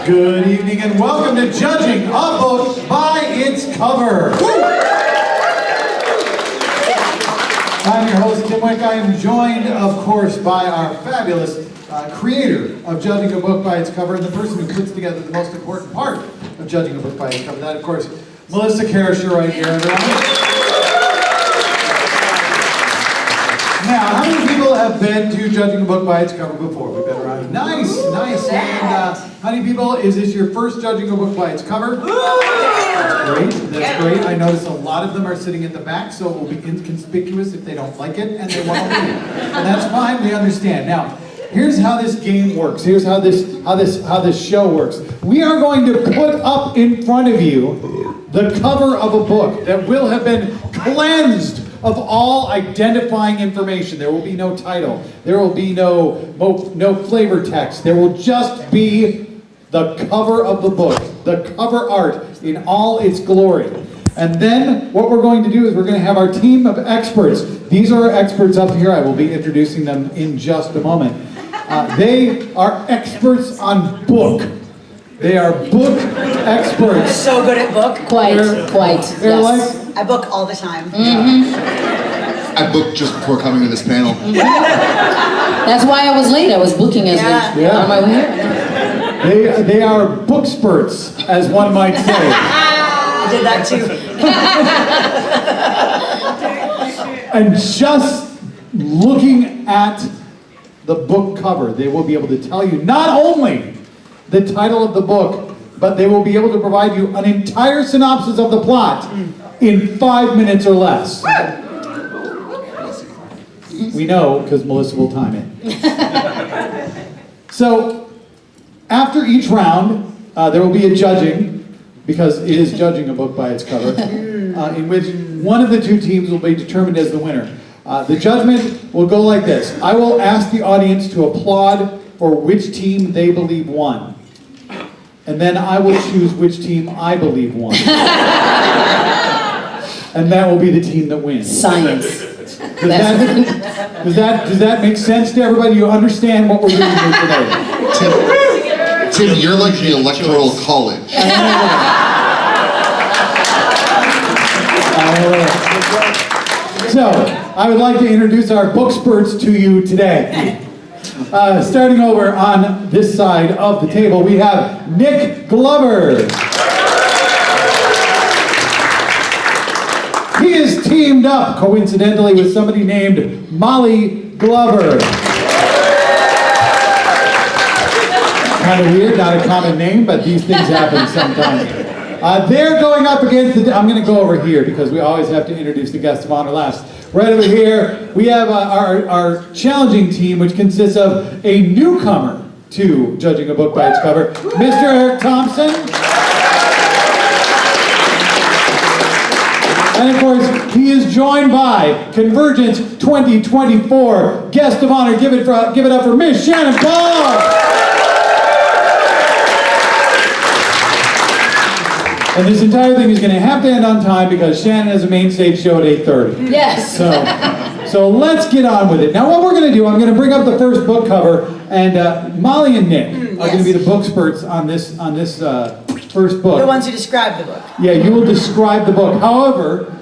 Good evening and welcome to Judging a Book by its Cover. I'm your host, Tim Wick. I am joined, of course, by our fabulous creator of Judging a Book by its Cover and the person who puts together the most important part of Judging a Book by its Cover. That, of course, Melissa Kaercher right here, everyone. Now, how many people have been to Judging a Book by its Cover before? We've been around. Nice. And how many people, is this your first Judging a Book by its Cover? That's great. I notice a lot of them are sitting at the back, so it will be inconspicuous if they don't like it and they want to leave. And that's fine, we understand. Now, here's how this game works. Here's how this show works. We are going to put up in front of you the cover of a book that will have been cleansed of all identifying information. There will be no title. There will be no flavor text. There will just be the cover of the book, the cover art in all its glory. And then what we're going to do is we're going to have our team of experts. These are our experts up here. I will be introducing them in just a moment. They are experts on book. They are book experts. So good at book. Quite. They're Yes. I book all the time. I booked just before coming to this panel. That's why I was late. I was booking as on my way here. They are book spurts, as one might say. I did that too. And just looking at the book cover, they will be able to tell you not only the title of the book, but they will be able to provide you an entire synopsis of the plot in 5 minutes or less. We know, because Melissa will time it. So, after each round, there will be a judging, because it is judging a book by its cover, in which one of the two teams will be determined as the winner. The judgment will go like this. I will ask the audience to applaud for which team they believe won. And then I will choose which team I believe won. And that will be the team that wins. Science. Does that make sense to everybody? You understand what we're doing here today? Tim, you're like the electoral college. So, I would like to introduce our book spurts to you today. Starting over on this side of the table, we have Nick Glover. He is teamed up, coincidentally, with somebody named Molly Glover. Kind of weird, not a common name, but these things happen sometimes. They're going up against I'm going to go over here because we always have to introduce the guest of honor last. Right over here, we have our challenging team, which consists of a newcomer to Judging a Book by its Cover, Mr. Thompson. And of course, he is joined by CONvergence 2024 guest of honor. Give it up for Miss Shannan. And this entire thing is going to have to end on time because Shannan has a Mainstage show at 8:30. Yes. So let's get on with it. Now what we're going to do, I'm going to bring up the first book cover, and Molly and Nick are going to be the book spurts on this first book. The ones who describe the book. Yeah, you will describe the book. However,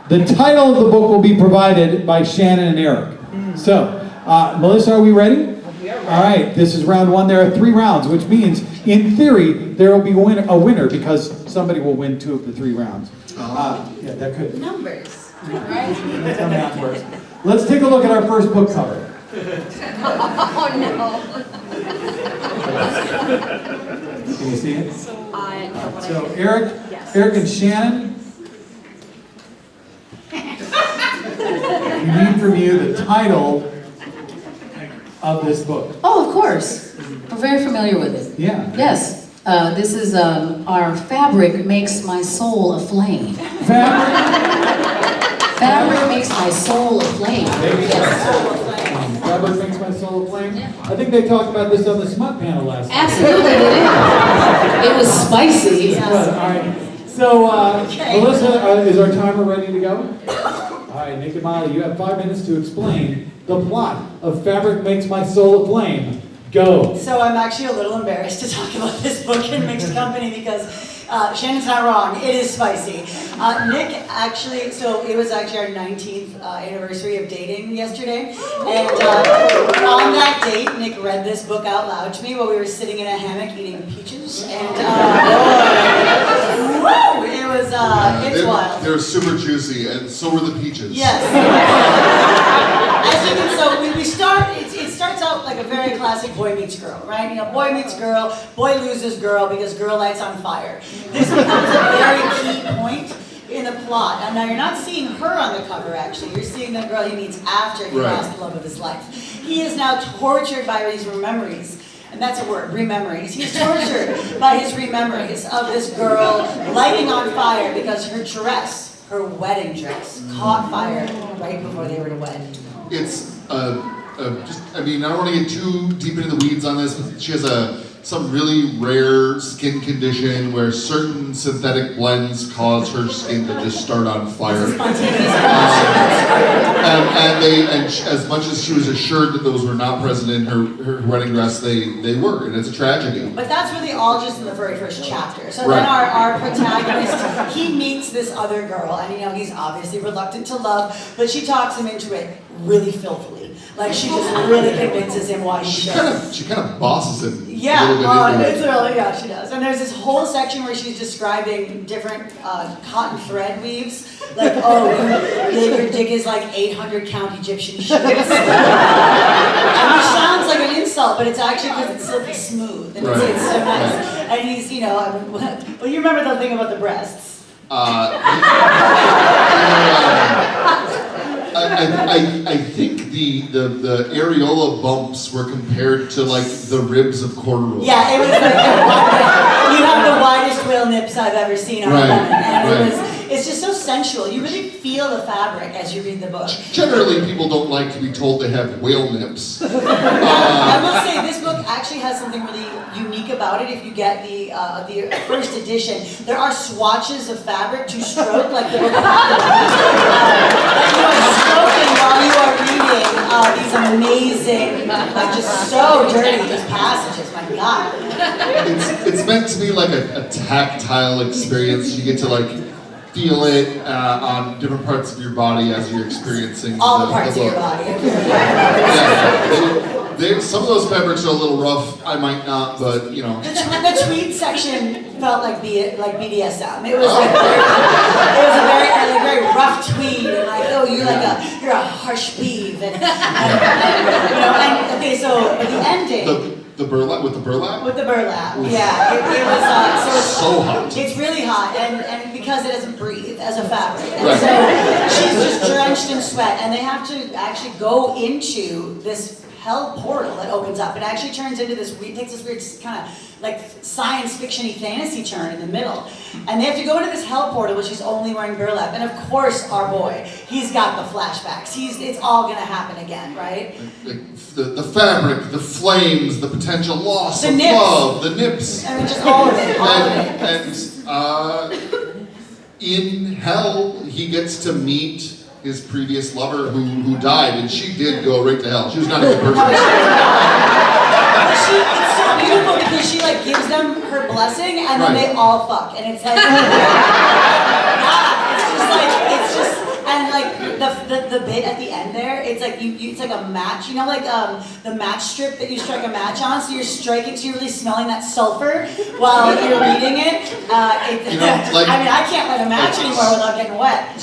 the title of the book will be provided by Shannan and Eric. So, Melissa, are we ready? All right, this is round one. There are 3 rounds, which means, in theory, there will be a winner because somebody will win 2 of the 3 rounds. Yeah, that could. Numbers. Right? That's how math works. Let's take a look at our first book cover. Oh no. Can you see it? So Eric and Shannan, we need from you the title of this book. Oh, of course. We're very familiar with it. Yeah. Yes. This is our Fabric Makes My Soul Aflame. Fabric makes my soul aflame. Yes. Fabric makes my soul aflame. Yeah. I think they talked about this on the Smut panel last night. Absolutely, they did. It was spicy. Yes. All right. So, Melissa, is our timer ready to go? All right, Nick and Molly, you have 5 minutes to explain the plot of Fabric Makes My Soul Aflame Go. So I'm actually a little embarrassed to talk about this book in mixed company because Shannon's not wrong. It is spicy. Nick actually, so it was actually our 19th anniversary of dating yesterday. And on that date, Nick read this book out loud to me while we were sitting in a hammock eating peaches. And woo, it was, it's wild. They're super juicy, and so were the peaches. Yes. As you can, so we start, it starts out like a very classic boy meets girl, right? You know, boy meets girl, boy loses girl because girl lights on fire. This becomes a very key point in the plot. And now you're not seeing her on the cover, actually. You're seeing the girl he meets after he lost the love of his life. He is now tortured by these memories. And that's a word, rememories. He's tortured by his rememories of this girl lighting on fire because her dress, her wedding dress, caught fire right before they were to wed. It's just, I mean, I don't want to get too deep into the weeds on this, but she has some really rare skin condition where certain synthetic blends cause her skin to just start on fire. And as much as she was assured that those were not present in her wedding dress, they were, and it's a tragedy. But that's really all just in the very first chapter. So then our protagonist, he meets this other girl, and you know, he's obviously reluctant to love, but she talks him into it really filthily. Like, she just really convinces him why he should. She kind of bosses him. Yeah, it's really, yeah, she does. And there's this whole section where she's describing different cotton thread weaves. Like, oh, your dick is like 800 count Egyptian sheets. And it sounds like an insult, but it's actually because it's silky smooth. And it's so nice. And he's, you know, well, you remember the thing about the breasts. I think the areola bumps were compared to like the ribs of corduroy. Yeah, it was like you have the widest whale nips I've ever seen on a woman, and it's just so sensual. You really feel the fabric as you read the book. Generally, people don't like to be told they have whale nips. I will say this book actually has something really unique about it. If you get the first edition, there are swatches of fabric to stroke, like the book. You are stroking while you are reading these amazing, like just so dirty, these passages, my God. It's meant to be like a tactile experience. You get to like feel it on different parts of your body as you're experiencing all the parts of your body. Some of those fabrics are a little rough. I might not, but you know. The tweed section felt like BDSM. It was like a very rough tweed, and like, oh, you're a harsh beeve, and you know, and okay, so at the ending. The burlap with the burlap? With the burlap, yeah. It was so hot. It's really hot, and because it doesn't breathe as a fabric, and so she's just drenched in sweat, and they have to actually go into this hell portal that opens up. It actually turns into this weird, takes this weird kind of like science fiction-y fantasy turn in the middle. And they have to go into this hell portal, which is only wearing burlap. And of course, our boy, he's got the flashbacks. It's all gonna happen again, right? The fabric, the flames, the potential loss of nips. love, the nips. I mean, just all of it. And in hell, he gets to meet his previous lover who died, and she did go right to hell. She was not a good person. It's so beautiful because she like gives them her blessing, and then they all fuck, and it's like, it's just, and like the bit at the end there, it's like it's like a match, you know, like the match strip that you strike a match on, so you're striking, so you're really smelling that sulfur while you're reading it. You know, like, I mean, I can't light a match anymore without getting wet.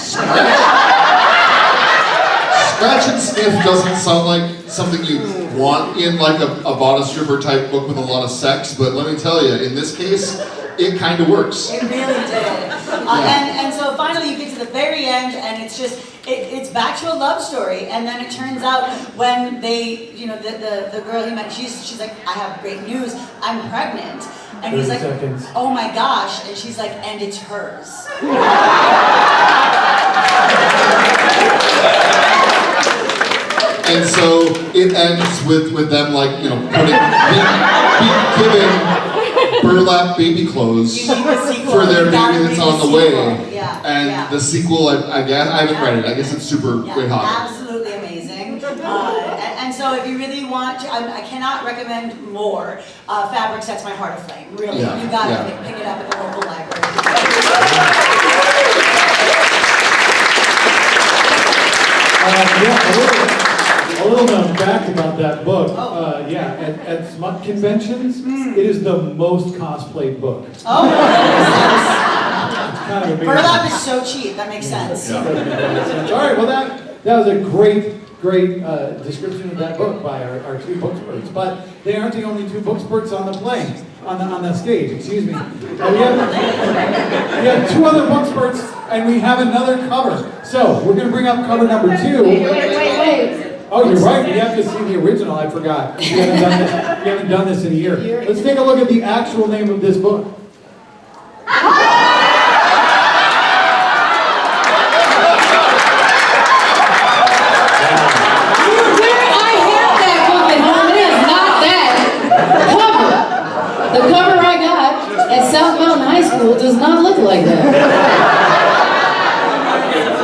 Scratch and sniff doesn't sound like something you want in like a bodice stripper type book with a lot of sex, but let me tell you, in this case, it kind of works. It really did. And so finally you get to the very end, and it's just, it's back to a love story, and then it turns out when they, you know, the girl he met, she's like, I have great news, I'm pregnant. And he's like, oh my gosh, and she's like, and it's hers. And so it ends with them like, you know, being given burlap baby clothes for their baby that's on the way. And the sequel, I guess, I haven't read it. I guess it's super way hot. Absolutely amazing. And so if you really want to, I cannot recommend more. Fabric Sets My Heart Aflame. Really, Yeah, you gotta yeah. pick it up at the local library. A little known fact about that book. At smut conventions, it is the most cosplayed book. Oh, that It's kind of makes sense. amazing. Burlap is so cheap. That makes sense. All right, well that was a great description of that book by our two bookspurts. But they aren't the only two bookspurts on the plane, on the stage. Excuse me. We have two other bookspurts, and we have another cover. So we're going to bring up cover number 2. Wait. Oh, you're right. We have to see the original. I forgot. We haven't done this in a year. Let's take a look at the actual name of this book. The cover I got at South Mountain High School does not look like that.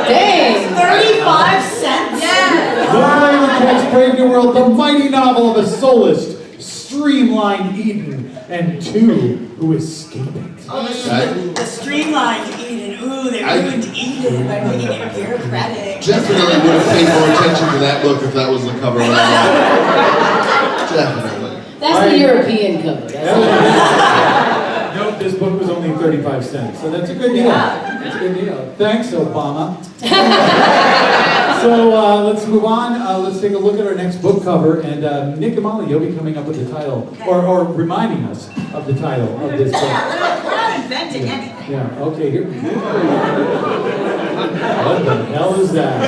Dang. 35 cents? Yeah. The Flame of Text, Brave New World, the mighty novel of a soulist, streamlined Eden, and two who escape it. Oh, the streamlined Eden. Ooh, they ruined Eden by making it bureaucratic. Definitely would have paid more attention to that book if that was the cover. Definitely. That's the European cover. Note, this book was only 35 cents, so that's a good deal. Yeah. That's a good deal. Thanks, Obama. So let's move on. Let's take a look at our next book cover, and Nick and Molly, you'll be coming up with the title, or reminding us of the title of this book. Yeah, we're not inventing anything. Yeah, okay, here. What the hell is that?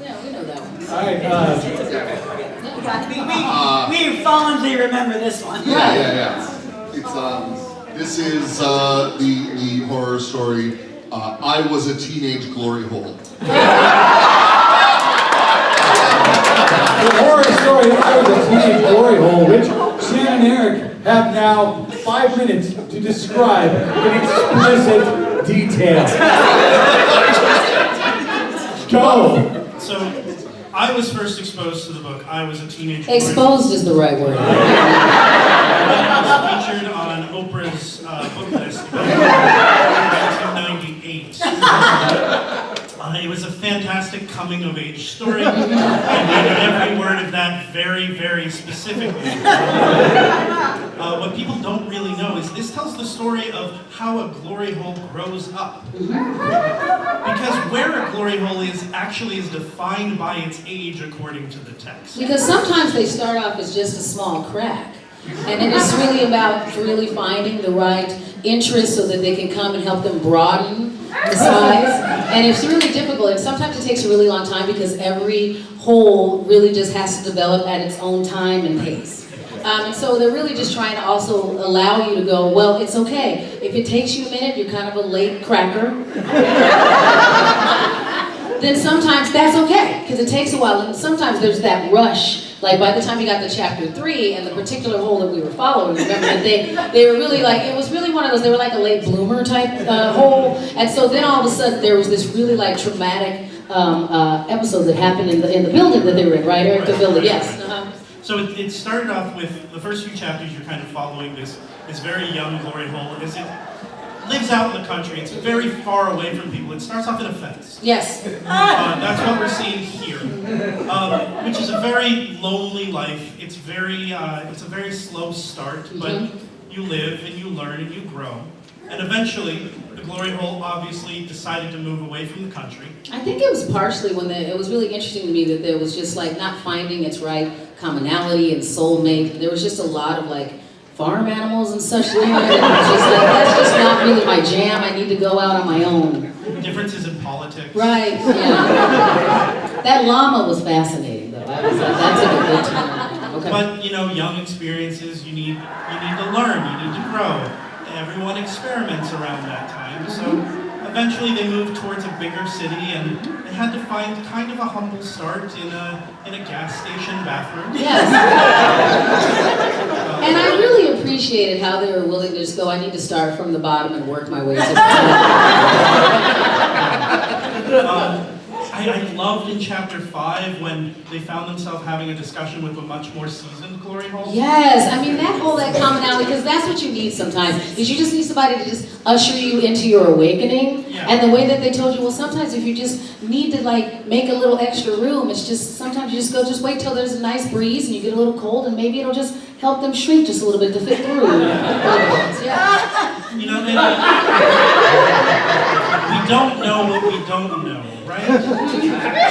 Yeah, we know that one. All right, We fondly remember this one. Yeah. It's this is the horror story. I was a teenage glory hole. the horror story of I Was a Teenage Glory Hole, which Shannan and Eric have now 5 minutes to describe in explicit detail. Go! So, I was first exposed to the book. I was a teenage boy. Exposed is the right word. It was featured on Oprah's book list in 1998. It was a fantastic coming-of-age story. I read every word of that very, very specifically. What people don't really know is this tells the story of how a glory hole grows up. Because where a glory hole is actually is defined by its age according to the text. Because sometimes they start off as just a small crack. And then it's really about really finding the right interest so that they can come and help them broaden the size. And it's really difficult, and sometimes it takes a really long time because every hole really just has to develop at its own time and pace. And so they're really just trying to also allow you to go, well, it's okay. If it takes you a minute, you're kind of a late cracker. Then sometimes that's okay, because it takes a while. And sometimes there's that rush. Like by the time you got to chapter 3 and the particular hole that we were following, remember that they were really like, it was really one of those, they were like a late bloomer type hole. And so then all of a sudden there was this really like traumatic episode that happened in the building that they were in, right, Eric? The building, yes. So it started off with the first few chapters. You're kind of following this very young glory hole as it lives out in the country. It's very far away from people. It starts off in a fence. Yes. That's what we're seeing here, which is a very lonely life. It's a very slow start, but you live and you learn and you grow, and eventually the glory hole obviously decided to move away from the country. I think it was partially when it was really interesting to me that there was just like not finding its right commonality and soulmate. There was just a lot of like farm animals and such there, and it was just like, that's just not really my jam. I need to go out on my own. Differences in politics. Right, yeah. That llama was fascinating though. That's a good term. Okay. But young experiences, you need to learn, you need to grow. Everyone experiments around that time, so eventually they moved towards a bigger city, and they had to find kind of a humble start in a gas station bathroom. Yes. And I really appreciate appreciated how they were willing to just go, I need to start from the bottom and work my way to the top. I loved in chapter 5 when they found themselves having a discussion with a much more seasoned glory hole. Yes, I mean that commonality, because that's what you need sometimes, is you just need somebody to just usher you into your awakening. Yeah. And the way that they told you, well, sometimes if you just need to like make a little extra room, it's just, sometimes you just wait till there's a nice breeze and you get a little cold and maybe it'll just help them shrink just a little bit to fit through. Yeah. You know, we don't know what we don't know, right?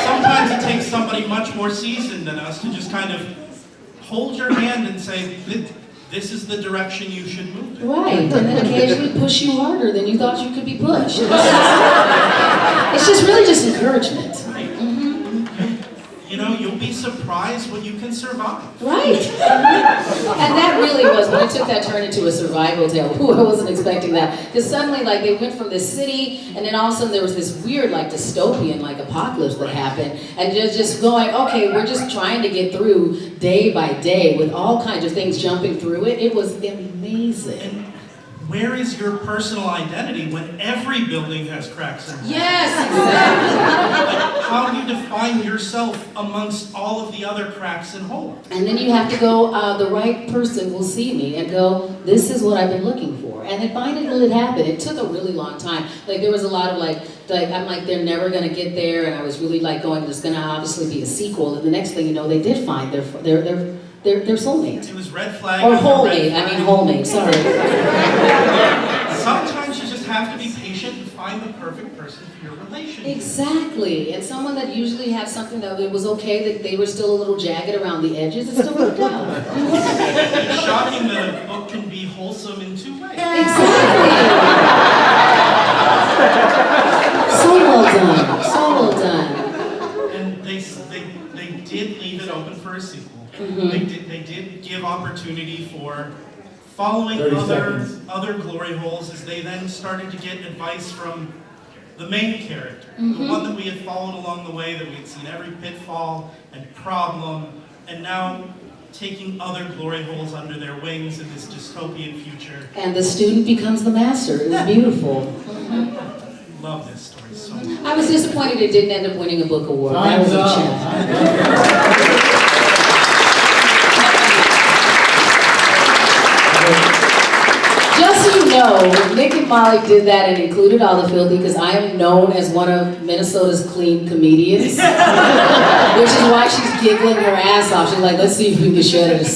Sometimes it takes somebody much more seasoned than us to just kind of hold your hand and say, this is the direction you should move in. Right, and then occasionally push you harder than you thought you could be pushed. It's just really just encouragement. Right. You know, you'll be surprised what you can survive. Right. And that really was, when it took that turn into a survival tale, ooh, I wasn't expecting that. Because suddenly, like, they went from this city, and then all of a sudden there was this weird, like, dystopian, like, apocalypse that happened. And just going, okay, we're just trying to get through day by day with all kinds of things jumping through it. It was amazing. And where is your personal identity when every building has cracks in it? Yes, exactly. Like, how do you define yourself amongst all of the other cracks and holes? And then you have to go, the right person will see me and go, this is what I've been looking for. And then finally it happened. It took a really long time. Like there was a lot of like I'm like, they're never gonna get there. And I was really like going, there's gonna obviously be a sequel. And the next thing you know, they did find their soulmate. It was red flag. Or wholemate, I mean wholemate, sorry. Sometimes you just have to be patient and find the perfect person for your relationship. Exactly, and someone that usually had something that it was okay that they were still a little jagged around the edges, it still worked out. It's shocking that a book can be wholesome in 2 ways. Exactly. So well done, so well done. And they did leave it open for a sequel. Mm-hmm. They did give opportunity for following 30 other seconds. glory holes as they then started to get advice from the main character, Mm-hmm. the one that we had followed along the way, that we had seen every pitfall and problem, and now taking other glory holes under their wings in this dystopian future. And the student becomes the master. It was beautiful. Love this story so much. I was disappointed it didn't end up winning a book award. That was a shame. Just so you know, Nick and Molly did that and included all the filthy because I am known as one of Minnesota's clean comedians. Which is why she's giggling her ass off. She's like, let's see if we can share it.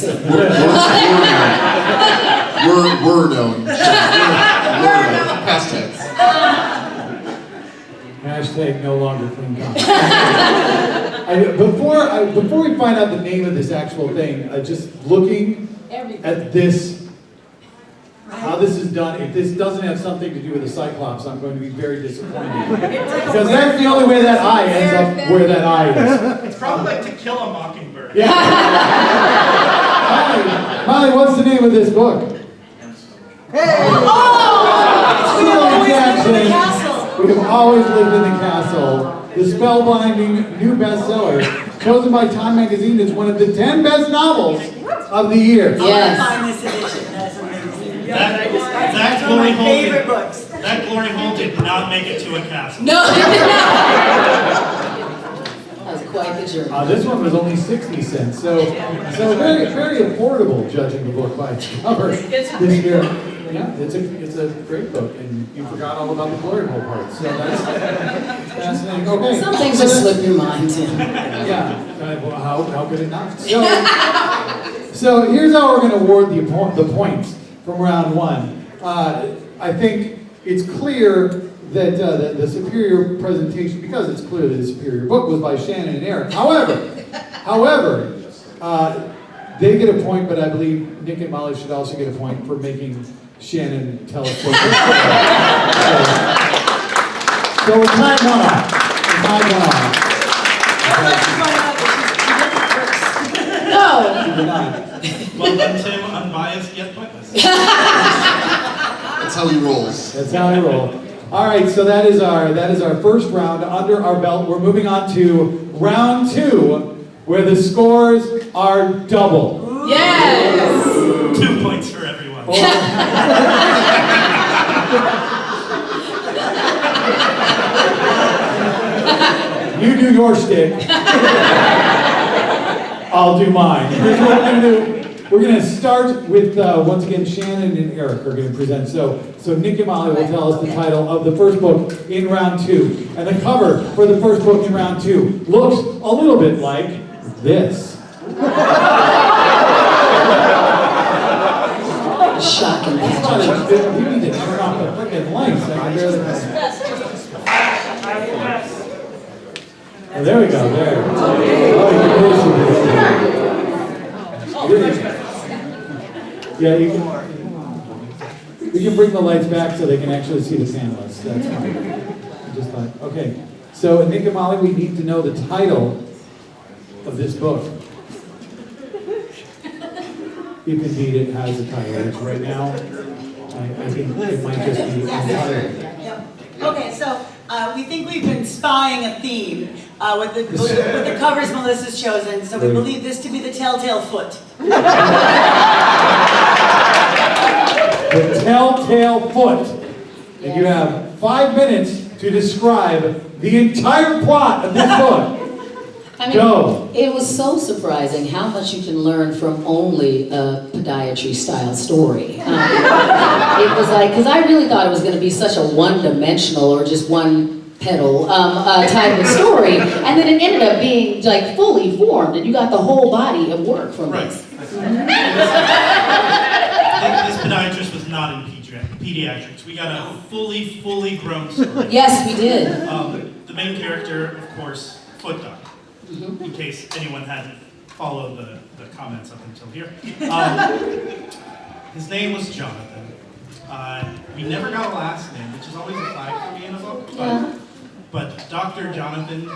We're known. Past tense. Hashtag no longer clean comedy. Before we find out the name of this actual thing, just looking at this, how this is done, if this doesn't have something to do with the Cyclops, I'm going to be very disappointed. Because that's the only way that eye ends up where that eye is. It's probably like To Kill a Mockingbird. Yeah. Molly, what's the name of this book? We have always lived in the castle. The spellbinding new bestseller, chosen by Time Magazine as one of the 10 best novels of the year. Yes. I want to find this edition. That's amazing. That That's one of glory my hole favorite did- books. That glory hole did not make it to a castle. No, it did not. That was quite the journey. This one was only 60 cents, so very, very affordable, judging the book by its cover this year. Yeah, it's a great book, and you forgot all about the glory hole part, so that's fascinating. Okay. Some things just slip your mind, Tim. Yeah, well, how could it not? So here's how we're going to award the points from round one. I think it's clear that the superior presentation, because it's clear that the superior book was by Shannan and Eric. However, they get a point, but I believe Nick and Molly should also get a point for making Shannan tell us what this So we're tying one off. No. We're Well done, Tim, unbiased yet biased. That's how he rolls. That's how I roll. All right, so that is our first round under our belt. We're moving on to round 2, where the scores are double. Yes. 2 points for everyone. You do your shtick. I'll do mine. Here's what we're gonna do. We're gonna start with once again Shannan and Eric are gonna present. So Nick and Molly will tell us the title of the first book in round 2, and the cover for the first book in round 2 looks a little bit like this. Shocking. You need to turn off the freaking lights. I can barely. Oh, there we go. There. Yeah, you can bring the lights back so they can actually see the panelists. That's fine. Just fine. Okay. So, Nick and Molly, we need to know the title of this book. If indeed it has a title. Which right now, I think it might just be untitled. Okay, so we think we've been spying a theme with the covers Melissa's chosen, so we believe this to be the telltale foot. The telltale foot. And you have 5 minutes to describe the entire plot of this book. I mean, Go. It was so surprising how much you can learn from only a podiatry-style story. It was like, because I really thought it was going to be such a one-dimensional or just one pedal type of story, and then it ended up being like fully formed, and you got the whole body of work from this. This podiatrist was not in pediatrics. We got a fully grown story. Yes, we did. The main character, of course, foot doctor. In case anyone hadn't followed the comments up until here. His name was Jonathan. We never got a last name, which is always a flag for me in a book. But Dr. Jonathan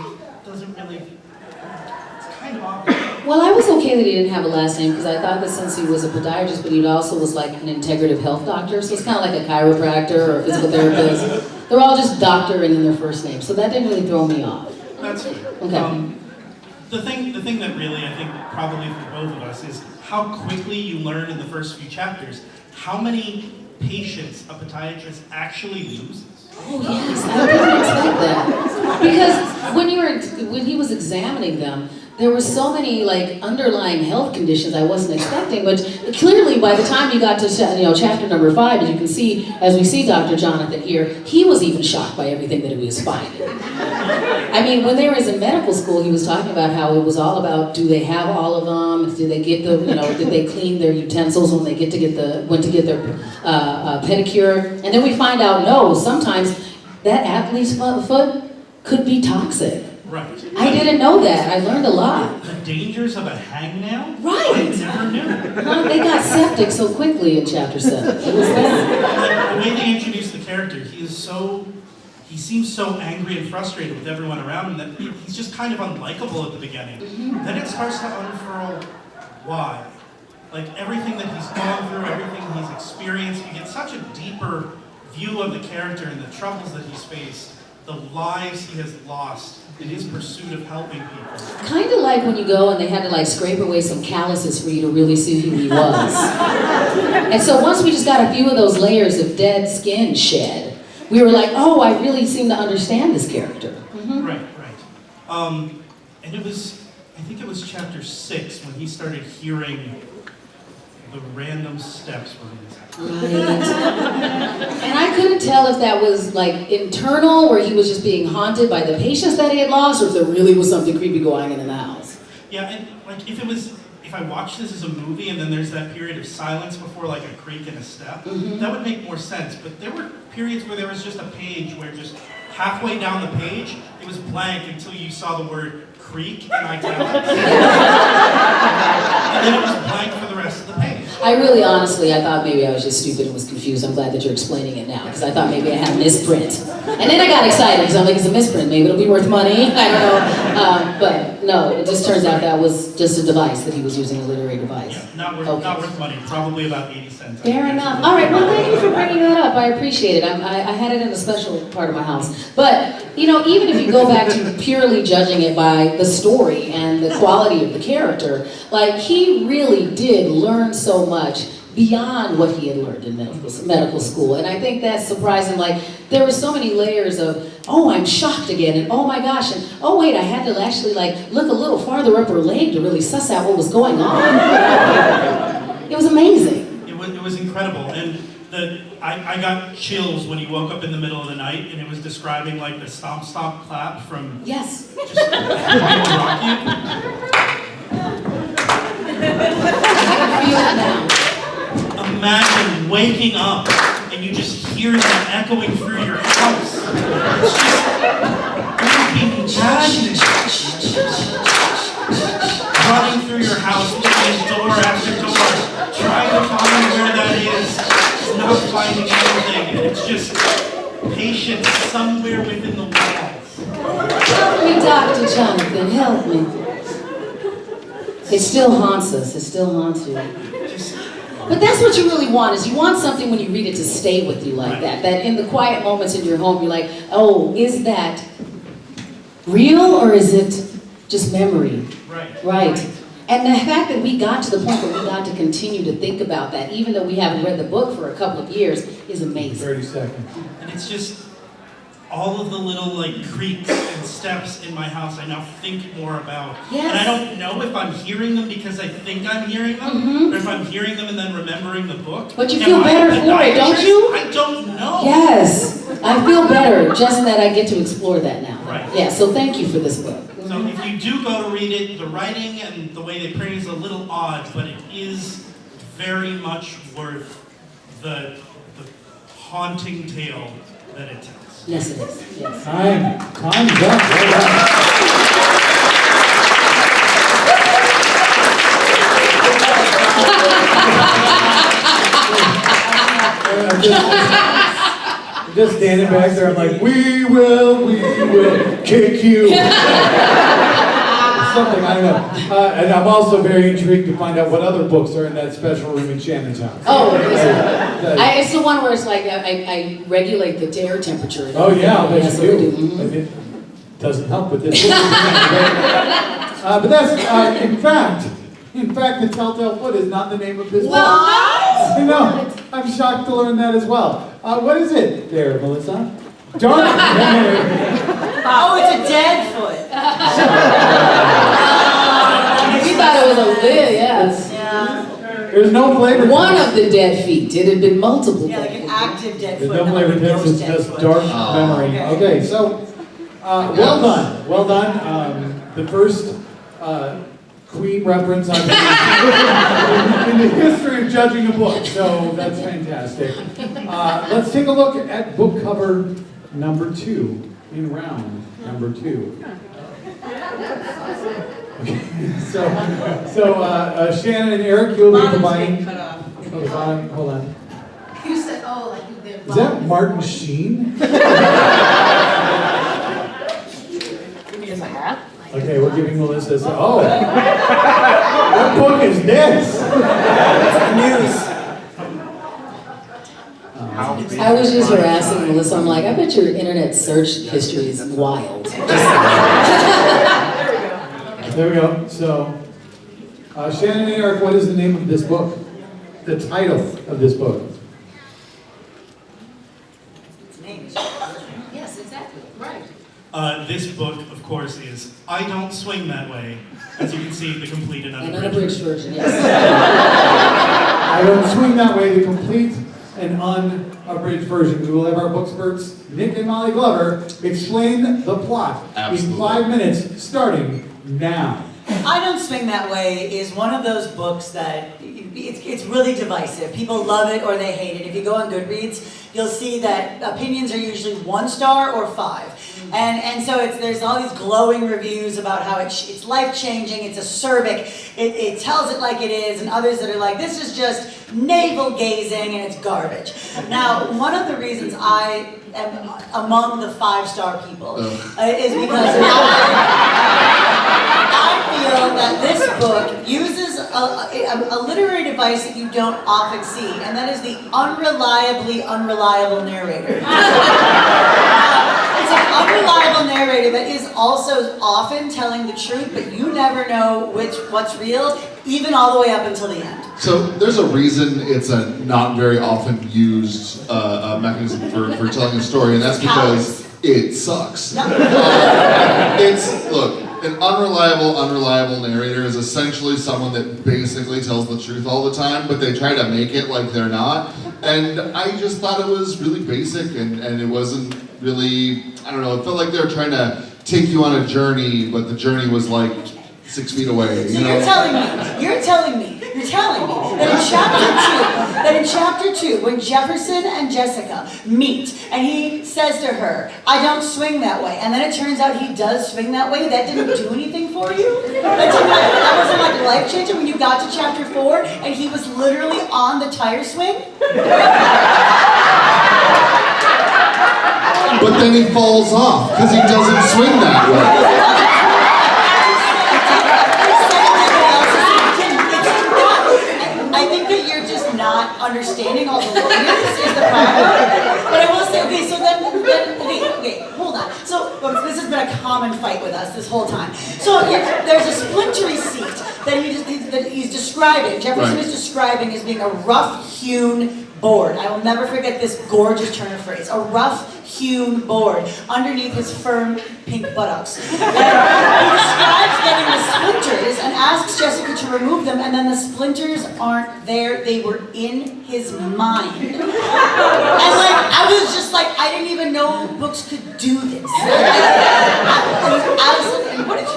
doesn't really, it's kind of obvious. Well, I was okay that he didn't have a last name because I thought that since he was a podiatrist, but he also was like an integrative health doctor, so it's kind of like a chiropractor or a physical therapist. They're all just doctor and then their first name, so that didn't really throw me off. That's fair. Okay. The thing that really, I think, probably for both of us is how quickly you learn in the first few chapters how many patients a podiatrist actually loses. Oh yes, I didn't expect that. Because when he was examining them, there were so many like underlying health conditions I wasn't expecting, but clearly by the time you got to chapter number 5, as you can see, as we see Dr. Jonathan here, he was even shocked by everything that he was finding. I mean, when they were in medical school, he was talking about how it was all about, do they have all of them? Did they get did they clean their utensils when they went to get their pedicure? And then we find out, no, sometimes that athlete's foot could be toxic. Right. I didn't know that. I learned a lot. The dangers of a hangnail? Right. I never knew. They got septic so quickly in chapter 7. It was bad. The way they introduce the character, he seems so angry and frustrated with everyone around him that he's just kind of unlikable at the beginning. Then it starts to unfurl why. Like everything that he's gone through, everything he's experienced, you get such a deeper view of the character and the troubles that he's faced, the lives he has lost in his pursuit of helping people. Kind of like when you go and they had to like scrape away some calluses for you to really see who he was. And so once we just got a few of those layers of dead skin shed, we were like, oh, I really seem to understand this character. Right. And I think it was chapter 6 when he started hearing the random steps were in his house. Right. And I couldn't tell if that was like internal, where he was just being haunted by the patients that he had lost, or if there really was something creepy going on in the house. Yeah, and like if I watched this as a movie and then there's that period of silence before like a creak and a step, that would make more sense. But there were periods where there was just a page where just halfway down the page, it was blank until you saw the word creak in italics. And then it was blank for the rest of the page. I thought maybe I was just stupid and was confused. I'm glad that you're explaining it now, because I thought maybe I had a misprint. And then I got excited, because I'm like, it's a misprint, maybe it'll be worth money, I don't know. But no, it just turns out that was just a device that he was using, a literary device. Yeah, not worth money, probably about 80 cents. Fair enough. All right, well, thank you for bringing that up. I appreciate it. I had it in a special part of my house. But, even if you go back to purely judging it by the story and the quality of the character, like, he really did learn so much beyond what he had learned in medical school. And I think that's surprising. Like, there were so many layers of, oh, I'm shocked again, and oh my gosh, and oh wait, I had to actually like look a little farther up her leg to really suss out what was going on. It was amazing. It was incredible, and I got chills when he woke up in the middle of the night, and it was describing like the stomp stomp clap from Yes. just rock you. I can feel it now. Imagine waking up and you just hear that echoing through your house. It's just running through your house, opening door after door, trying to find where that is, not finding anything, and it's just patience somewhere within the walls. Help me, Dr. Jonathan, help me. It still haunts us. It still haunts you. But that's what you really want, is you want something when you read it to stay with you like that. That in the quiet moments in your home, you're like, oh, is that real or is it just memory? Right. And the fact that we got to the point where we got to continue to think about that, even though we haven't read the book for a couple of years, is amazing. 30 seconds. And it's just all of the little like creaks and steps in my house I now think more about. Yes. And I don't know if I'm hearing them because I think I'm hearing them, or if I'm hearing them and then remembering the book. But you feel better for it, don't you? I don't know. Yes, I feel better just that I get to explore that now. Right. Yeah, so thank you for this book. So if you do go to read it, the writing and the way they print it is a little odd, but it is very much worth the haunting tale that it tells. Yes, it is. Yes. Time's up. Well done. I'm just standing back there, I'm like, we will kick you. Something, I don't know. And I'm also very intrigued to find out what other books are in that special room in Shannan's house. Oh, it's the one where it's like I regulate the air temperature. Oh yeah, I bet Yes, you do. I do. Mhm. And it doesn't help with this book. But that's, in fact, the Telltale Foot is not the name of this book. I know. I'm shocked to learn that as well. What is it there, Melissa? Darn it. Oh, it's a dead foot. We thought it was a lid, yes. Yeah. There's no flavor. One of the dead feet. It had been multiple. Yeah, like dead an feet. active dead There's foot. no not flavor like a text, ghost it's dead just foot. dark Oh. memory. Okay, so, well done. Well done. The first Queen reference in the history of judging a book, so that's fantastic. Let's take a look at book cover number 2 in round number 2. Okay, so Shannan and Eric, you'll be providing. Cut off. Hold on. You said, oh, like you did. Is that Martin Sheen? Okay, we're giving Melissa. Oh, what book is this? I was just harassing Melissa. I'm like, I bet your internet search history is wild. There we go. So, Shannan and Eric, what is the name of this book? The title of this book? Yes, exactly. Right. This book, of course, is I Don't Swing That Way. As you can see, the complete and An unabridged. unabridged version, yes. I Don't Swing That Way, the complete and unabridged version. We will have our book experts, Nick and Molly Glover, explain the plot Absolutely. in 5 minutes, starting now. I Don't Swing That Way is one of those books that it's really divisive. People love it or they hate it. If you go on Goodreads, you'll see that opinions are usually 1 star or 5. And so there's all these glowing reviews about how it's life-changing, it's acerbic, it tells it like it is, and others that are like, this is just navel-gazing and it's garbage. Now, one of the reasons I am among the 5-star people is because I feel that this book uses a literary device that you don't often see, and that is the unreliably unreliable narrator. It's an unreliable narrator narrator that is also often telling the truth, but you never know what's real, even all the way up until the end. So there's a reason it's a not very often used mechanism for telling a story, and that's because it sucks. No. Look, an unreliable narrator is essentially someone that basically tells the truth all the time, but they try to make it like they're not. And I just thought it was really basic, and it wasn't really, I don't know, it felt like they were trying to take you on a journey, but the journey was like 6 feet away. So you're telling me that in chapter 2, when Jefferson and Jessica meet, and he says to her, I don't swing that way, and then it turns out he does swing that way, that didn't do anything for you? That wasn't like life-changing when you got to chapter 4, and he was literally on the tire swing? But then he falls off, because he doesn't swing that way. Not understanding all the lawyers is the problem. But I will say, okay, so then hold on. So this has been a common fight with us this whole time. So there's a splintery seat that he's describing, Jefferson is describing as being a rough-hewn board. I will never forget this gorgeous turn of phrase, a rough-hewn board underneath his firm pink buttocks. And he describes getting the splinters and asks Jessica to remove them, and then the splinters aren't there, they were in his mind. And I was just like, I didn't even know books could do this.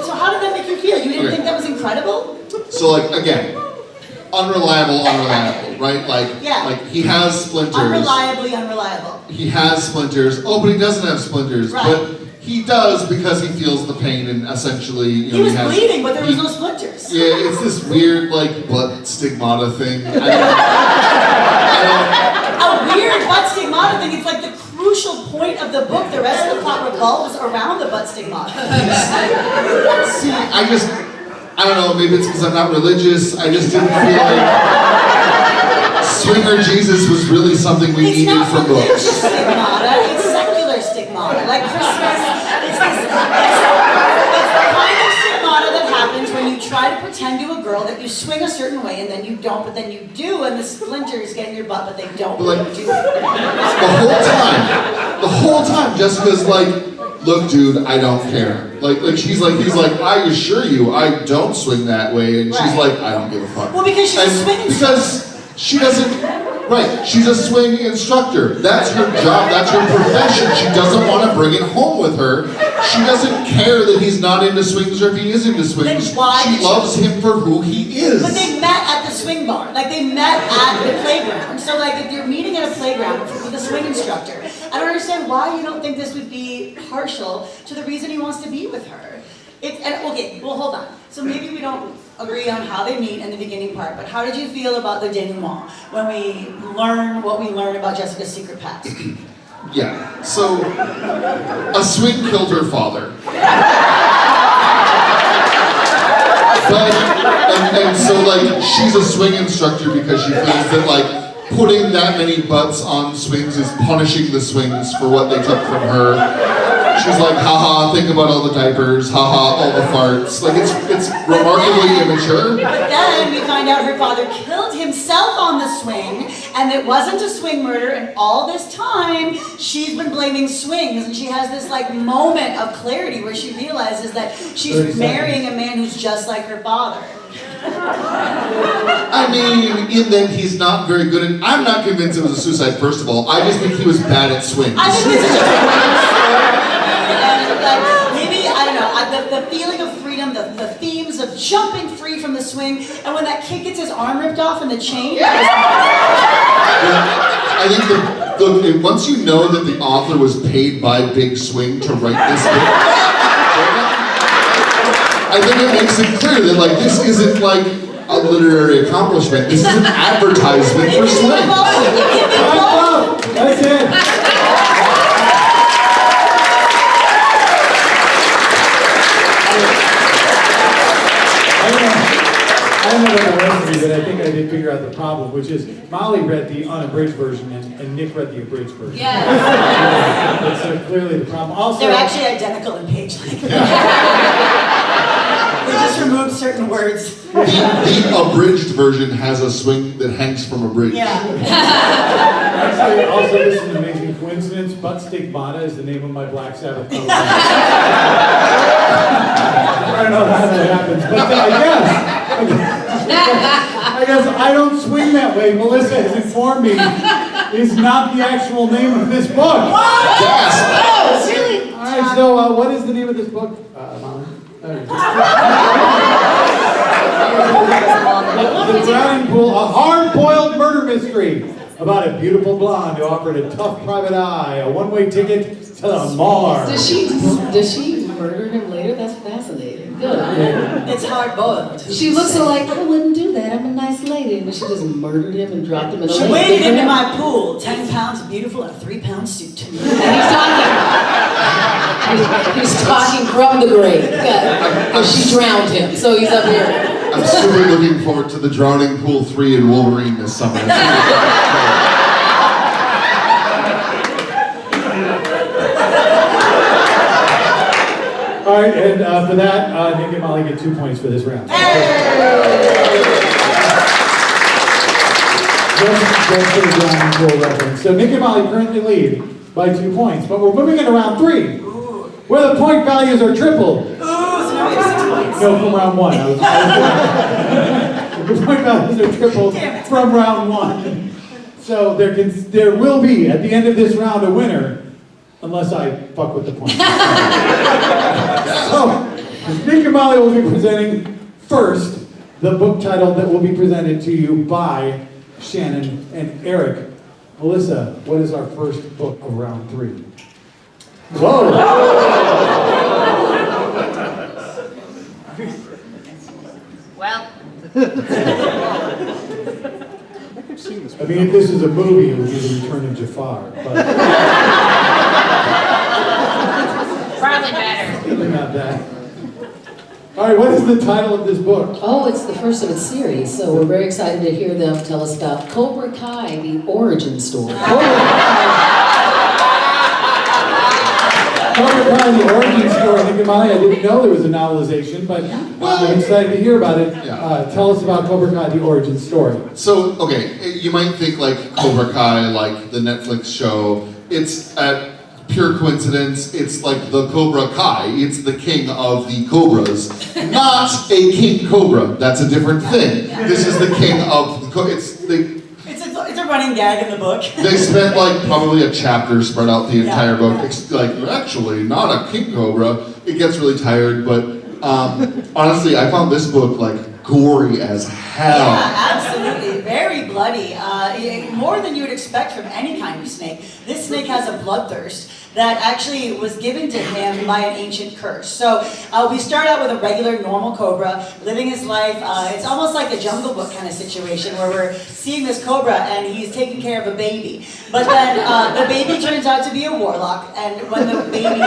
So how did that make you feel? You didn't think that was incredible? So again, unreliable, right? Like he has splinters. Unreliably unreliable. He has splinters. Oh, but he doesn't have splinters. Right. But he does because he feels the pain and essentially, he was bleeding, but there was no splinters. Yeah, it's this weird butt stigmata thing. A weird butt stigmata thing. It's like the crucial point of the book. The rest of the plot revolves around the butt stigmata. See, I don't know, maybe it's because I'm not religious. I just didn't feel like Swinger Jesus was really something we needed from books. It's not religious stigmata, it's secular stigmata. Like Christmas, it's the kind of stigmata that happens when you try to pretend to a girl that you swing a certain way and then you don't, but then you do, and the splinters get in your butt, but they don't do it. The whole time, Jessica's like, look, dude, I don't care. He's like, I assure you, I don't swing that way, and she's like, I don't give a fuck. Well, because she's a swing instructor. Because she doesn't, she's a swing instructor. That's her job, that's her profession. She doesn't want to bring it home with her. She doesn't care that he's not into swings or if he is into swings. She loves him for who he is. But they met at the swing bar. They met at the playground. So if you're meeting at a playground with a swing instructor, I don't understand why you don't think this would be partial to the reason he wants to be with her. Okay, well, hold on. So maybe we don't agree on how they meet in the beginning part, but how did you feel about the denouement when we learn what we learn about Jessica's secret past? Yeah, so a swing killed her father. And so she's a swing instructor because she feels that putting that many butts on swings is punishing the swings for what they took from her. She's like, haha, think about all the diapers, haha, all the farts. It's remarkably immature. But then we find out her father killed himself on the swing, and it wasn't a swing murder, and all this time, she's been blaming swings, and she has this moment of clarity where she realizes that she's marrying a man who's just like her father. I mean, in that he's not very good at, I'm not convinced it was a suicide, first of all. I just think he was bad at swings. I think this is just maybe, I don't know, the feeling of freedom, the themes of jumping free from the swing, and when that kid gets his arm ripped off in the chain. I think once you know that the author was paid by Big Swing to write this book, I think it makes it clear that this isn't a literary accomplishment. This is an advertisement for swing. That's it. I don't know what the rest of you, but I think I did figure out the problem, which is Molly read the unabridged version and Nick read the abridged version. Yes. That's clearly the problem. Also, They're actually identical in page length. We just removed certain words. The abridged version has a swing that hangs from a bridge. Yeah. Actually, also, this is an amazing coincidence. Butt Stigmata is the name of my Black Sabbath cover. I don't know how that happens, but I guess I don't swing that way. Melissa has informed me is not the actual name of this book. Yes. Oh, really? All right, so what is the name of this book, Molly? The Drowning Pool, a hard-boiled murder mystery about a beautiful blonde who offered a tough private eye a one-way ticket to the Mars. Does she murder him later? That's fascinating. Good. It's hard boiled. She looks so like, I wouldn't do that. I'm a nice lady. But she just murdered him and dropped him in a She lake. waded into my pool, 10 pounds beautiful in a 3-pound suit. And he's talking from the grave. Good. She drowned him, so he's up here. I'm super looking forward to the Drowning Pool 3 in Wolverine this summer. All right, and for that, Nick and Molly get 2 points for this round. Just for the Drowning Pool reference. So Nick and Molly currently lead by 2 points, but we're moving into round 3, where the point values are tripled. Ooh, so now we have 6 points. No, from round 1. The point values are tripled from round 1. So there will be, at the end of this round, a winner, unless I fuck with the points. So, Nick and Molly will be presenting first the book title that will be presented to you by Shannan and Eric. Melissa, what is our first book of round 3? Whoa! Well, I mean, if this is a movie, it would be The Return of Jafar, but probably better. probably not that. All right, what is the title of this book? Oh, it's the first of its series, so we're very excited to hear them tell us about Cobra Kai, the origin story. Cobra Kai, the origin story. Nick and Molly, I didn't know there was a novelization, but I'm excited to hear about it. Tell us about Cobra Kai, the origin story. So, okay, you might think like Cobra Kai, like the Netflix show, it's pure coincidence. It's like the Cobra Kai. It's the king of the cobras, not a king cobra. That's a different thing. This is the king of the It's a running gag in the book. They spent like probably a chapter spread out the entire book. It's like, actually, not a king cobra. It gets really tired, but honestly, I found this book like gory as hell. Yeah, absolutely. Very bloody. More than you would expect from any kind of snake. This snake has a bloodthirst that actually was given to him by an ancient curse. So we start out with a regular, normal cobra, living his life. It's almost like a Jungle Book kind of situation where we're seeing this cobra and he's taking care of a baby. But then the baby turns out to be a warlock, and when the baby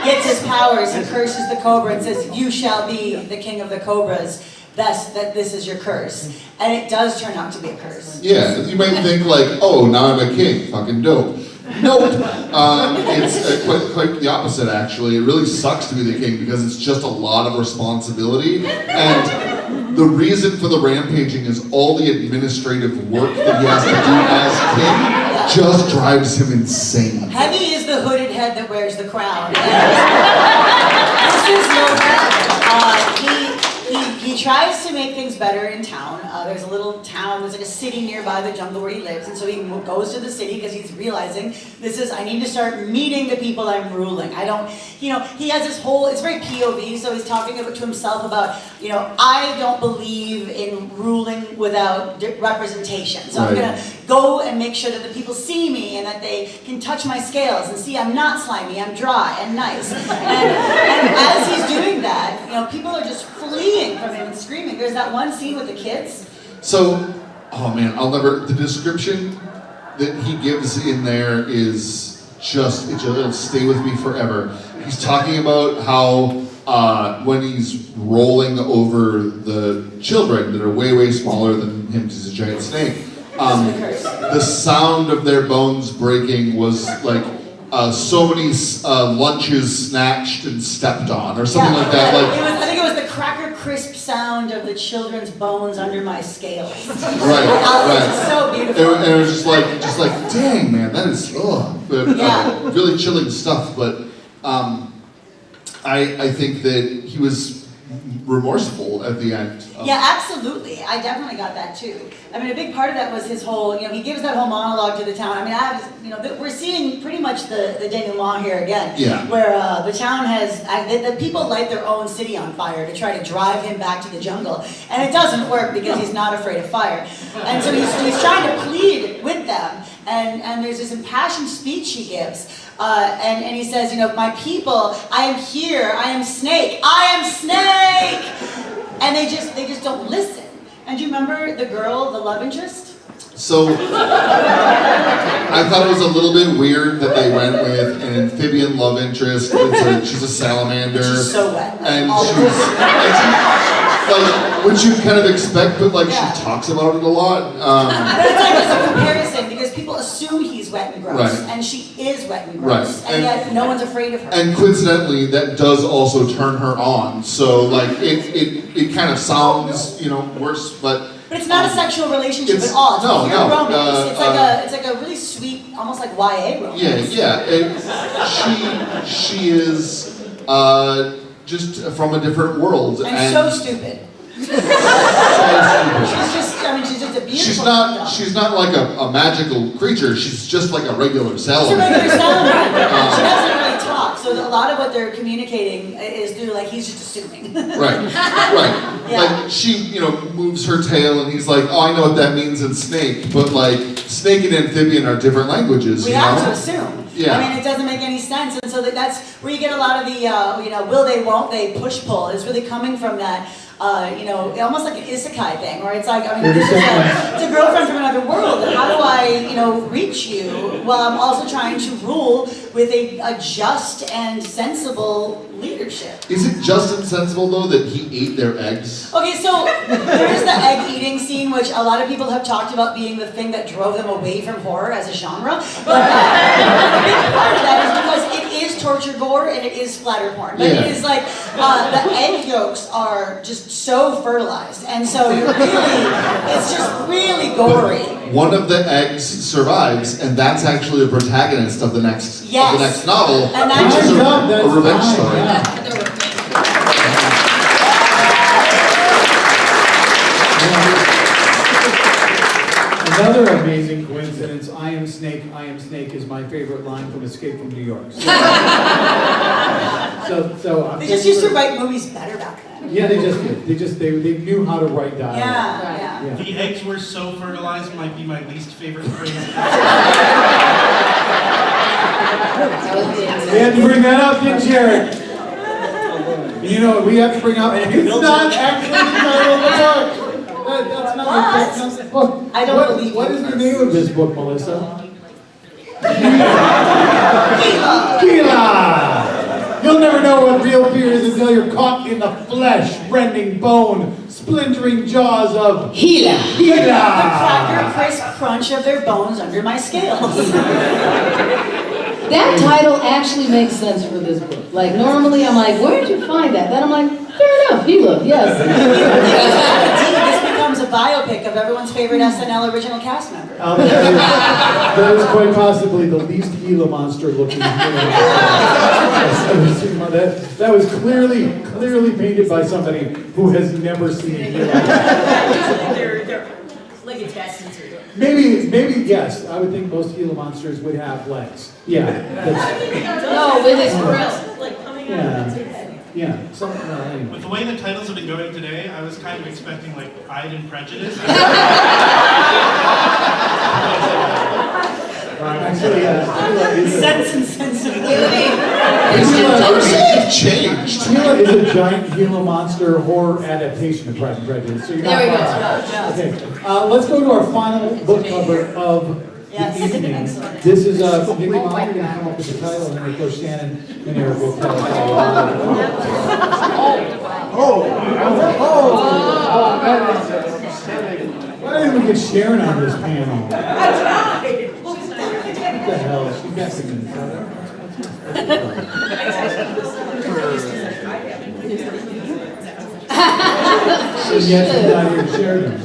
gets his powers, he curses the cobra and says, "You shall be the king of the cobras. That this is your curse." And it does turn out to be a curse. Yeah, you might think like, oh, now I'm a king, fucking dope. Nope. It's quite the opposite, actually. It really sucks to be the king because it's just a lot of responsibility. And the reason for the rampaging is all the administrative work that he has to do as king just drives him insane. Heavy is the hooded head that wears the crown. This is no he tries to make things better in town. There's a little town, there's like a city nearby the jungle where he lives, and so he goes to the city because he's realizing I need to start meeting the people I'm ruling. He has this whole, it's very POV, so he's talking to himself about, I don't believe in ruling without representation. So I'm gonna go and make sure that the people see me and that they can touch my scales and see I'm not slimy, I'm dry and nice. And as he's doing that, people are just fleeing from him and screaming. There's that one scene with the kids. So, oh man, the description that he gives in there is it'll stay with me forever. He's talking about how when he's rolling over the children that are way, way smaller than him, he's a giant snake, the sound of their bones breaking was like so many lunches snatched and stepped on, or something like that. Like, I think it was the cracker crisp sound of the children's bones under my scales. Right. It's so beautiful. And it was just like, dang man, that is really chilling stuff. But I think that he was remorseful at the end. Yeah, absolutely. I definitely got that too. I mean, a big part of that was his whole, he gives that whole monologue to the town. I mean, we're seeing pretty much the denouement here again. Yeah. Where the town has, the people light their own city on fire to try to drive him back to the jungle. And it doesn't work because he's not afraid of fire. And so he's trying to plead with them. And there's this impassioned speech he gives. And he says, my people, I am here, I am Snake, I am Snake! And they just don't listen. And do you remember the girl, the love interest? So, I thought it was a little bit weird that they went with an amphibian love interest. She's a salamander. She's so wet. And she's like, which you kind of expect, but like she talks about it a lot. But it's like it's a comparison because people assume he's wet and gross, Right. and she is wet and gross, and yet no one's afraid of her. And coincidentally, that does also turn her on. So like it kind of sounds worse, but it's not a sexual relationship at all. It's a pure romance. It's like a really sweet, almost like YA romance. Yeah. She is just from a different world, and so stupid. So stupid. She's just a beautiful dog. She's not like a magical creature. She's just like a regular She's a salamander. regular salamander. She doesn't really talk, so a lot of what they're communicating is through he's just assuming. Right. Yeah. Like she, moves her tail, and he's like, "Oh, I know what that means in snake," but like snake and amphibian are different languages. We have to assume. Yeah. I mean, it doesn't make any sense, and so that's where you get a lot of the, will they, won't they, push pull. It's really coming from that. Almost like an isekai thing, where it's like, it's a girlfriend from another world, and how do I, reach you while I'm also trying to rule with a just and sensible leadership? Is it just and sensible though that he ate their eggs? Okay, so there is the egg eating scene, which a lot of people have talked about being the thing that drove them away from horror as a genre. But a big part of that is because it is torture gore and it is splatter porn. But it is like the egg yolks are just so fertilized, and so it's just really gory. One of the eggs survives, and that's actually the protagonist of the next novel, And which is a revenge story. Another amazing coincidence, I am Snake is my favorite line from Escape from New York. So They just used to write movies better back then. Yeah, they just did. They knew how to write dialogue. Yeah. The eggs were so fertilized might be my least favorite phrase. We had to bring that up, didn't you, Jared? We have to bring up. It's not actually the title of the book. That's not the book. I don't believe What you. is the name of this book, Melissa? Gila! You'll never know what real fear is until you're caught in the flesh-rending bone, splintering jaws of Gila. The cracker crisp crunch of their bones under my scales. That title actually makes sense for this book. Like, normally I'm like, where did you find that? Then I'm like, fair enough, Gila, yes. This becomes a biopic of everyone's favorite SNL original cast member. That is quite possibly the least Gila monster looking that was clearly painted by somebody who has never seen Gila. They're like intestines. Maybe yes. I would think most Gila monsters would have legs. Yeah. No, with his breast. Like coming out of its head. Yeah. Anyway. With the way the titles have been going today, I was kind of expecting Pride and Prejudice. Actually, Sense and Sensibility. You've changed. Gila is a giant Gila monster horror adaptation of Pride and Prejudice. So you're not There we go. far. Okay. Let's go to our final book cover of the evening. Excellent. This is from Vicky Mom. We're going to come up with the title, and then of course Shannan and Eric will tell us all about it. Why didn't we get Sharon on this panel? I tried. What the hell? She's got some So yes, she's not here, Sheridan.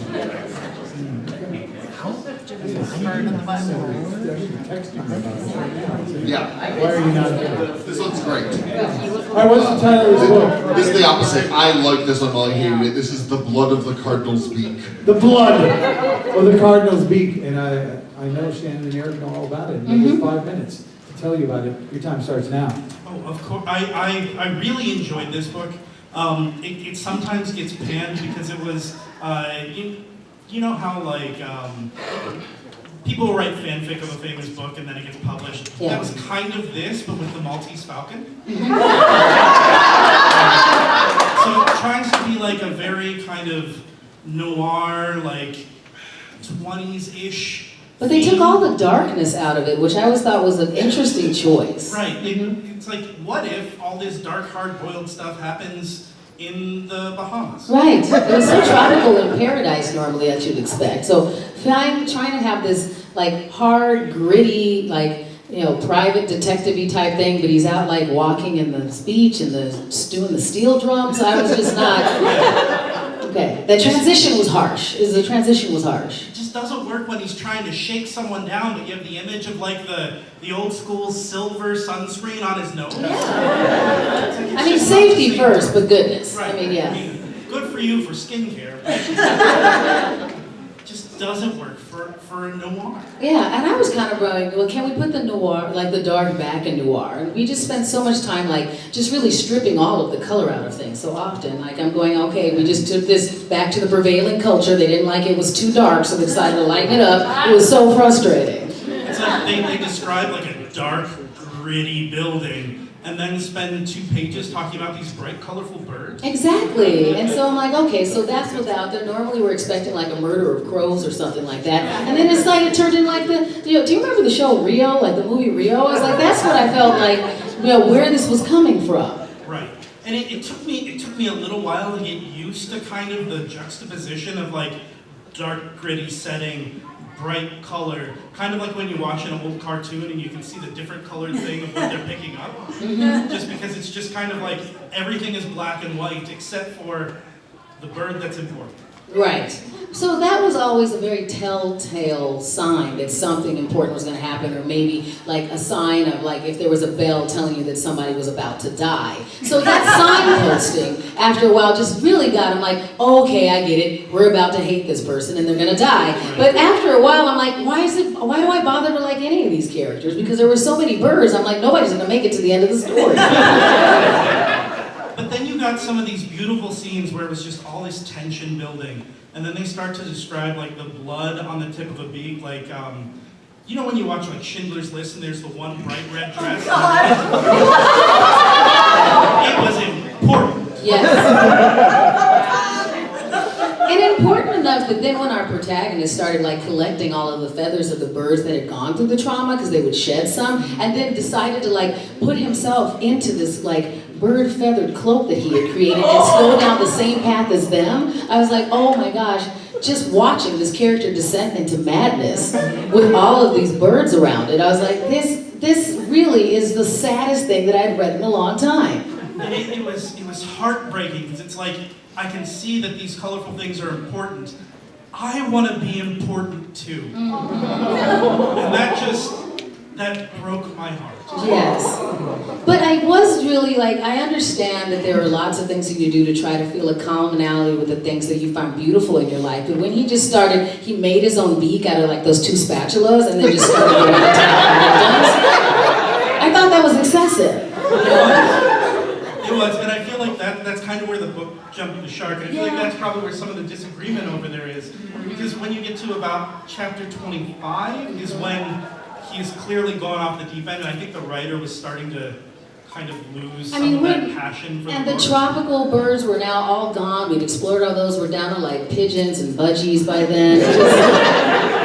Yeah. Why are you not here? This one's great. All right, what's the title of this book? This is the opposite. I like this one while I hated it. This is The Blood of the Cardinal's Beak. The blood of the Cardinal's beak. And I know Shannon and Eric know all about it. And it was 5 minutes to tell you about it. Your time starts now. Oh, of course. I really enjoyed this book. It sometimes gets panned because it was, you know how like people write fanfic of a famous book and then it gets published. Yeah. That was kind of this, but with the Maltese Falcon. So it tries to be like a very kind of noir, like 20s-ish. But they took all the darkness out of it, which I always thought was an interesting choice. Right. It's like, what if all this dark, hard-boiled stuff happens in the Bahamas? Right. It was so tropical in paradise normally that you'd expect. So I'm trying to have this like hard, gritty, like, you know, private detective-y type thing, but he's out like walking in the beach and doing the steel drums. I was just not. Okay. The transition was harsh. The transition was harsh. It just doesn't work when he's trying to shake someone down, but you have the image of like the old school silver sunscreen on his nose. Yeah. It's like, it's I mean, just not the safety same. first, but goodness. Right. I mean, yeah. Good for you for skincare. But it just doesn't work for a noir. Yeah, and I was kind of going, well, can we put the noir, like the dark back in noir? And we just spent so much time like just really stripping all of the color out of things so often. Like I'm going, okay, we just took this back to the prevailing culture. They didn't like it was too dark, so they decided to lighten it up. It was so frustrating. It's like they describe like a dark, gritty building and then spend 2 pages talking about these bright, colorful birds. Exactly. And so I'm like, okay, so that's without there. Normally we're expecting like a murder of crows or something like that. And then it's like it turned in like the, you know, do you remember the show Rio, like the movie Rio? I was like, that's what I felt like, you know, where this was coming from. Right. And it took me a little while to get used to kind of the juxtaposition of like dark, gritty setting, bright color, kind of like when you watch an old cartoon and you can see the different colored thing of what they're picking up. Just because it's just kind of like everything is black and white except for the bird that's important. Right. So that was always a very telltale sign that something important was going to happen, or maybe like a sign of like if there was a bell telling you that somebody was about to die. So that signposting, after a while, just really got him like, oh, okay, I get it. We're about to hate this person and they're going to die. But after a while, I'm like, why do I bother to like any of these characters? Because there were so many birds. I'm like, nobody's going to make it to the end of the story. But then you got some of these beautiful scenes where it was just all this tension building, and then they start to describe like the blood on the tip of a beak, like you know when you watch like Schindler's List and there's the one bright red dress. It was important. Yes. And important enough that then when our protagonist started like collecting all of the feathers of the birds that had gone through the trauma, because they would shed some, and then decided to like put himself into this like bird feathered cloak that he had created and go down the same path as them, I was like, oh my gosh, just watching this character descend into madness with all of these birds around it. I was like, this really is the saddest thing that I'd read in a long time. And it was heartbreaking because it's like I can see that these colorful things are important. I want to be important too. And that broke my heart. Yes. But I was really like, I understand that there are lots of things that you do to try to feel a commonality with the things that you find beautiful in your life. But when he just started, he made his own beak out of like those 2 spatulas and then just started going to town victims. I thought that was excessive. It was, and I feel like that's kind of where the book jumped the shark. And I feel like that's probably where some of the disagreement over there is. Because when you get to about chapter 25 is when he's clearly gone off the deep end, and I think the writer was starting to kind of lose some of that passion for and the the book. tropical birds were now all gone. We'd explored all those. We're down to like pigeons and budgies by then. It was,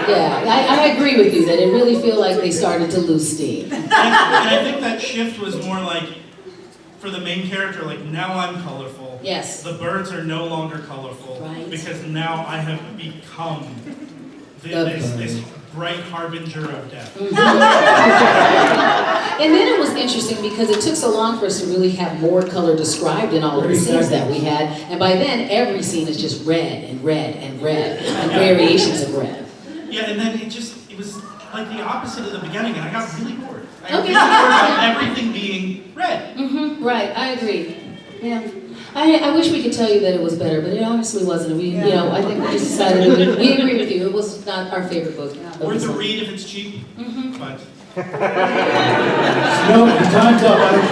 yeah, I agree with you that it really feels like they started to lose steam. And I think that shift was more like for the main character, like now I'm colorful. Yes. The birds are no longer colorful. Right. Because now I have become this bright harbinger of death. And then it was interesting because it took so long for us to really have more color described in all of the scenes that we had. And by then, every scene is just red and red and red and variations of red. Yeah, and then it was like the opposite of the beginning, and I got really bored. I got Okay. really bored about everything being red. Right, I agree. Yeah. I wish we could tell you that it was better, but it honestly wasn't. We, you know, I think we just decided that we agree with you. It was not our favorite book. Worth a read if it's cheap, but... No, the time's up, I don't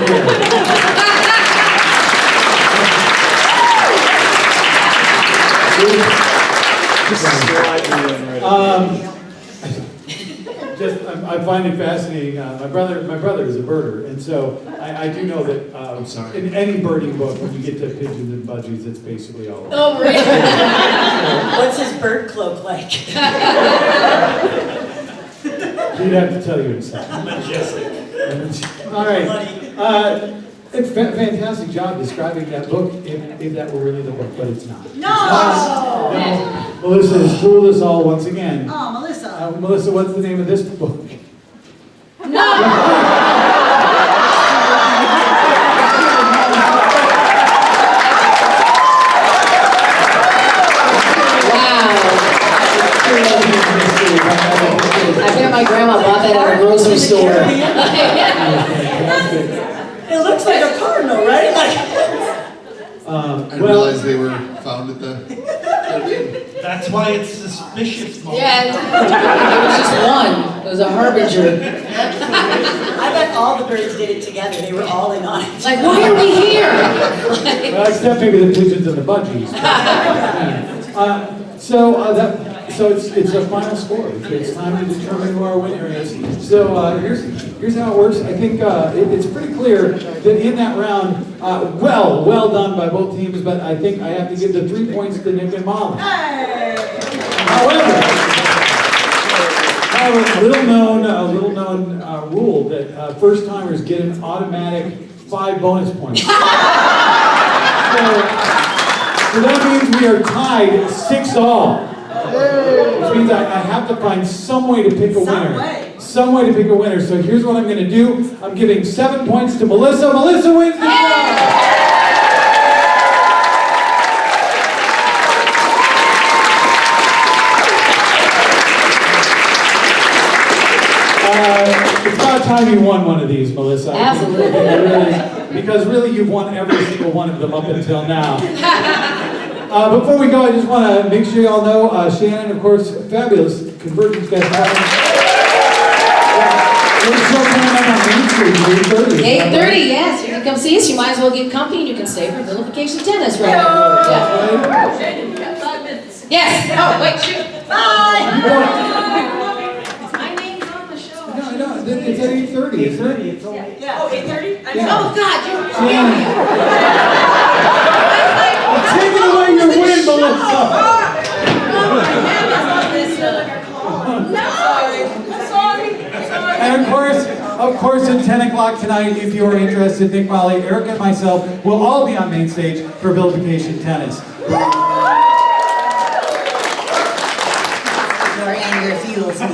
I find it fascinating. My brother is a birder, and so I do know that in any birding book, when you get to pigeons and budgies, it's basically all over. Oh, really? What's his bird cloak like? He'd have to tell you himself. Majestic. All right. It's a fantastic job describing that book, if that were really the book, but it's not. No! Melissa has fooled us all once again. Oh, Melissa. Melissa, what's the name of this book? No! I bet my grandma bought that at a grocery store. It looks like a cardinal, right? I realized they were found at the... That's why it's suspicious, Mom. Yeah, it was just one. It was a harbinger. I bet all the birds did it together. They were all in on it. It's like, why are we here? Well, except maybe the pigeons and the budgies. So it's a final score. It's time to determine who our winner is. So here's how it works. I think it's pretty clear that in that round, well done by both teams. But I think I have to give the 3 points to Nick and Molly. However, a little known rule that first timers get an automatic 5 bonus points. So that means we are tied 6-all. Which means I have to find some way to pick a winner. Some way to pick a winner. So here's what I'm going to do. I'm giving 7 points to Melissa. Melissa wins the show! It's about time you won one of these, Melissa. Absolutely. Because really you've won every single one of them up until now. Before we go, I just want to make sure y'all know, Shannan, of course, fabulous CONvergence guest. $8:30, yes. You can come see us. You might as well get comfy and you can stay for vilification tennis right afterwards. Shannon, you got 5 minutes. Yes. Oh, wait, shoot. Bye! My name's on the show. No, it's at 8:30, isn't it? Yeah. Oh, 8:30? Oh, God. Shannan. Take it away, your win, Melissa! And of course, at 10 o'clock tonight, if you are interested, Nick, Molly, Eric, and myself will all be on Mainstage for Vilification Tennis. Your anger fuels me.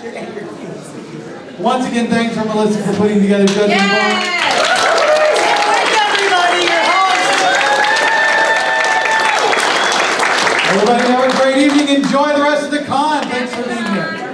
Your anger fuels me. Once again, thanks for Melissa for putting together Judging Book. Everybody have a great evening. Enjoy the rest of the con. Thanks for being here.